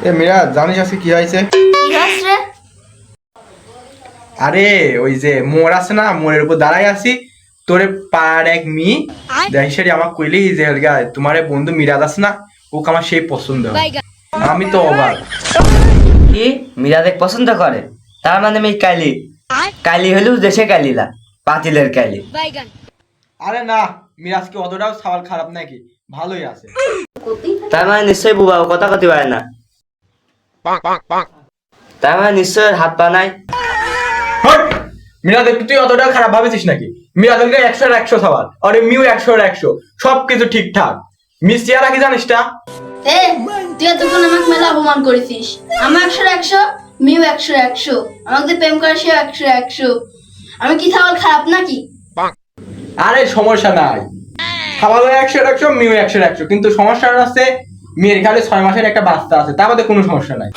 এ মীরা, জানিস আজকে কি হয়েছে? আরে ওই যে মোর আছে না, মোড়ের উপর দাঁড়াই আছি, তোরে পাড়ার এক দেশারি আমার কইলি যে তোমার বন্ধু মিরাজ আছে না, ওকে আমার সেই পছন্দ। আমি তো অবাক। কি মিরাদেক পছন্দ করে? তার মানে আমি কালি কালি হলেও দেশে কালিলা, পাতিলের কালি। আরে না, মিরাজ কি অতটাও সওয়াল খারাপ নাকি? ভালোই আছে। তার মানে নিশ্চয়ই বুবা কথা কতি পারে না। তার মানে নিশ্চয় হাত পা নাই। মিরাজ তুই অতটাও খারাপ ভাবেছিস নাকি? মিরাজকে 100-100 সওয়াল, আর মিউ 100-100, সবকিছু ঠিকঠাক। মিস চেহারা কি জানিস না? তুই এতক্ষণ আমাকে মেলা অপমান করেছিস। আমার 100-100, মিউ 100-100, আমাকে প্রেম করে সে 100-100। আমি কি সওয়াল খারাপ নাকি? আরে সমস্যা নাই, সওয়ালও 100-100, মিউ 100-100, কিন্তু সমস্যাটা হচ্ছে মেয়ের খালি 6 মাসের একটা বাচ্চা আছে, তা বাদে কোনো সমস্যা নাই।